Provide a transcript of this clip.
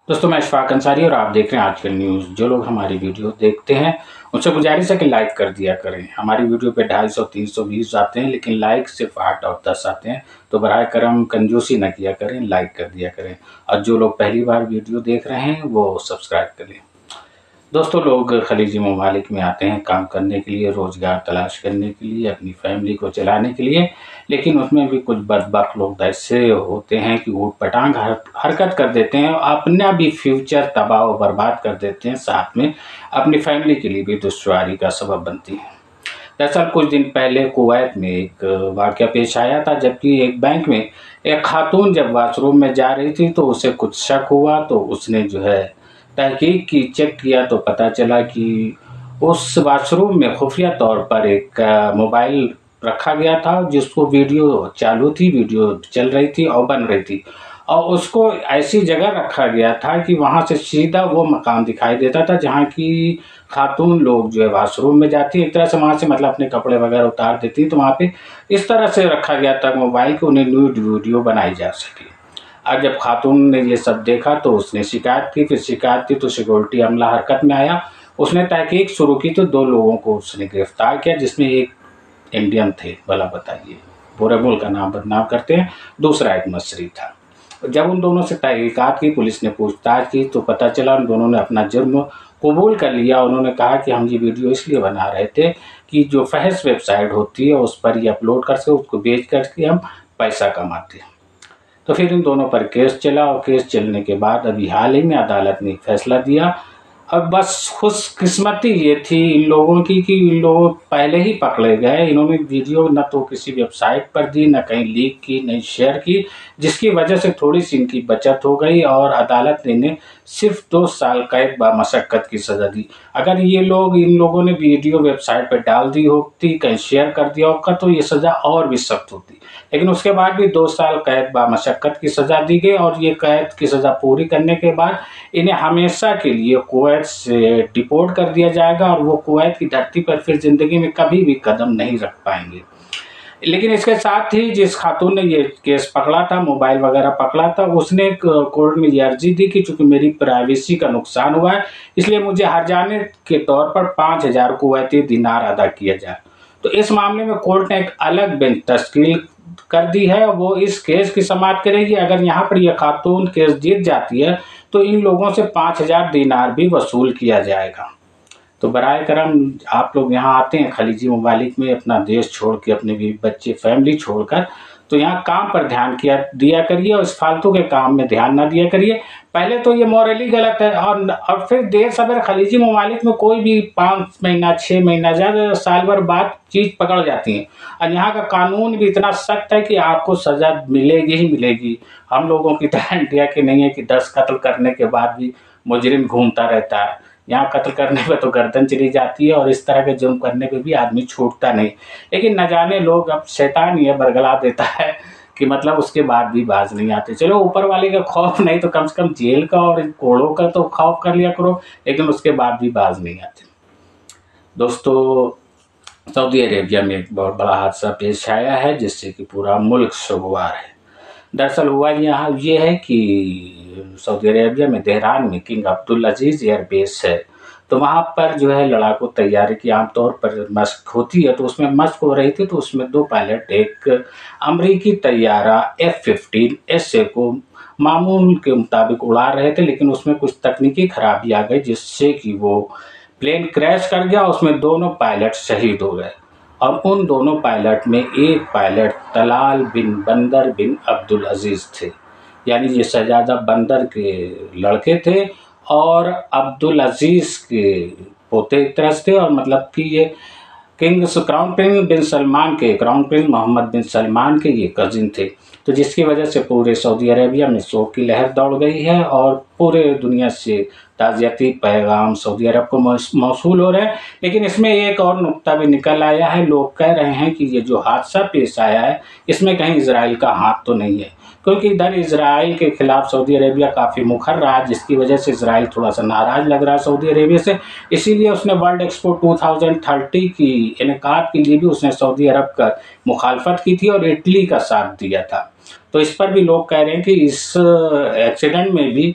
दोस्तों मैं इशफाक अंसारी और आप देख रहे हैं आजकल न्यूज़। जो लोग हमारी वीडियो देखते हैं उनसे गुजारिश है कि लाइक कर दिया करें। हमारी वीडियो पे 250-300 व्यूज़ आते हैं लेकिन लाइक सिर्फ 8 और 10 आते हैं, तो बराए करम कंजूसी न किया करें, लाइक कर दिया करें। और जो लोग पहली बार वीडियो देख रहे हैं वो सब्सक्राइब करें। दोस्तों लोग खलीजी ममालिक में आते हैं काम करने के लिए, रोज़गार तलाश करने के लिए, अपनी फैमिली को चलाने के लिए, लेकिन उसमें भी कुछ बदबख्त लोग ऐसे होते हैं कि ऊट पटांग हरकत कर देते हैं, अपना भी फ्यूचर तबाह और बर्बाद कर देते हैं, साथ में अपनी फैमिली के लिए भी दुश्वारी का सबब बनती है। दरअसल कुछ दिन पहले कुवैत में एक वाक़या पेश आया था, जबकि एक बैंक में एक खातून जब वॉशरूम में जा रही थी तो उसे कुछ शक हुआ, तो उसने जो है तहकीक की, चेक किया तो पता चला कि उस वॉशरूम में खुफिया तौर पर एक मोबाइल रखा गया था जिसको वीडियो चालू थी, वीडियो चल रही थी और बन रही थी, और उसको ऐसी जगह रखा गया था कि वहाँ से सीधा वो मकाम दिखाई देता था जहाँ की खातून लोग जो है वॉशरूम में जाती है, एक तरह से वहाँ से मतलब अपने कपड़े वगैरह उतार देती, तो वहाँ पे इस तरह से रखा गया था मोबाइल कि उन्हें न्यूड वीडियो बनाई जा सके। अब जब खातून ने ये सब देखा तो उसने शिकायत की, फिर शिकायत की तो सिक्योरिटी अमला हरकत में आया, उसने तहकीक शुरू की तो 2 लोगों को उसने गिरफ्तार किया, जिसमें एक इंडियन थे। भला बताइए, पूरे मुल्क का नाम बदनाम करते हैं, दूसरा एक मसरी था। जब उन दोनों से तहकीकात की, पुलिस ने पूछताछ की तो पता चला उन दोनों ने अपना जुर्म कबूल कर लिया। उन्होंने कहा कि हम ये वीडियो इसलिए बना रहे थे कि जो फहश वेबसाइट होती है उस पर ये अपलोड कर सके, उसको बेच करके हम पैसा कमाते हैं। तो फिर इन दोनों पर केस चला और केस चलने के बाद अभी हाल ही में अदालत ने फैसला दिया। अब बस खुशकिस्मती ये थी इन लोगों की कि इन लोग पहले ही पकड़े गए। इन्होंने वीडियो न तो किसी वेबसाइट पर दी, न कहीं लीक की, न शेयर की, जिसकी वजह से थोड़ी सी इनकी बचत हो गई और अदालत ने इन्हें सिर्फ 2 साल कैद बामशक्कत की सज़ा दी। अगर ये लोग इन लोगों ने वीडियो वेबसाइट पर डाल दी होती, कहीं शेयर कर दिया होगा तो ये सज़ा और भी सख्त होती, लेकिन उसके बाद भी 2 साल कैद बामशक्कत की सज़ा दी गई और ये कैद की सज़ा पूरी करने के बाद इन्हें हमेशा के लिए कुवैत से डिपोर्ट कर दिया जाएगा और वो कुवैत की धरती पर फिर ज़िंदगी में कभी भी कदम नहीं रख पाएंगे। लेकिन इसके साथ ही जिस खातून ने ये केस पकड़ा था, मोबाइल वगैरह पकड़ा था, उसने कोर्ट में ये अर्जी दी कि चूँकि मेरी प्राइवेसी का नुकसान हुआ है इसलिए मुझे हर्जाने के तौर पर 5000 कुवैती दिनार अदा किया जाए। तो इस मामले में कोर्ट ने एक अलग बेंच तश्कील कर दी है, वो इस केस की समाअत करेगी। अगर यहाँ पर यह खातून केस जीत जाती है तो इन लोगों से 5000 दिनार भी वसूल किया जाएगा। तो बराए करम आप लोग यहाँ आते हैं खलीजी ममालिक में अपना देश छोड़ के, अपने भी बच्चे फैमिली छोड़कर, तो यहाँ काम पर ध्यान दिया करिए और इस फालतू के काम में ध्यान ना दिया करिए। पहले तो ये मॉरली गलत है और फिर देर सवेर खलीजी ममालिक में कोई भी 5 महीना 6 महीना ज़्यादा साल भर बाद चीज़ पकड़ जाती है और यहाँ का कानून भी इतना सख्त है कि आपको सज़ा मिलेगी ही मिलेगी। हम लोगों की तरह इंडिया की नहीं है कि 10 कत्ल करने के बाद भी मुजरिम घूमता रहता है। यहाँ कत्ल करने पे तो गर्दन चली जाती है और इस तरह के जुर्म करने पे भी आदमी छूटता नहीं। लेकिन न जाने लोग, अब शैतान ये बरगला देता है कि मतलब उसके बाद भी बाज नहीं आते। चलो ऊपर वाले का खौफ नहीं तो कम से कम जेल का और कोड़ों का तो खौफ कर लिया करो, लेकिन उसके बाद भी बाज नहीं आते। दोस्तों सऊदी अरेबिया में एक बहुत बड़ा हादसा पेश आया है जिससे कि पूरा मुल्क शुगवार है। दरअसल हुआ यहाँ ये है कि सऊदी अरेबिया में तेहरान में किंग अब्दुल अजीज़ एयरबेस है, तो वहाँ पर जो है लड़ाकू तैयारी की आमतौर पर मशक होती है, तो उसमें मशक हो रही थी। तो उसमें 2 पायलट एक अमरीकी तैयारा F-15SA को मामूल के मुताबिक उड़ा रहे थे, लेकिन उसमें कुछ तकनीकी खराबी आ गई जिससे कि वो प्लेन क्रैश कर गया। उसमें दोनों पायलट शहीद हो गए और उन दोनों पायलट में एक पायलट तलाल बिन बंदर बिन अब्दुल अजीज़ थे, यानी ये शहजादा बंदर के लड़के थे और अब्दुल अजीज़ के पोते एक तरह से थे, और मतलब कि ये क्राउन प्रिंस बिन सलमान के, क्राउन प्रिंस मोहम्मद बिन सलमान के ये कजिन थे। तो जिसकी वजह से पूरे सऊदी अरेबिया में शोक की लहर दौड़ गई है और पूरे दुनिया से ताज़ियती पैगाम सऊदी अरब को मौसूल हो रहे हैं। लेकिन इसमें एक और नुक्ता भी निकल आया है। लोग कह रहे हैं कि ये जो हादसा पेश आया है इसमें कहीं इजराइल का हाथ तो नहीं है, क्योंकि इधर इजराइल के खिलाफ सऊदी अरेबिया काफ़ी मुखर रहा, जिसकी वजह से इजराइल थोड़ा सा नाराज़ लग रहा है सऊदी अरेबिया से। इसीलिए उसने वर्ल्ड एक्सपो 2030 की इनेकाद के लिए भी उसने सऊदी अरब का मुखालफत की थी और इटली का साथ दिया था। तो इस पर भी लोग कह रहे हैं कि इस एक्सीडेंट में भी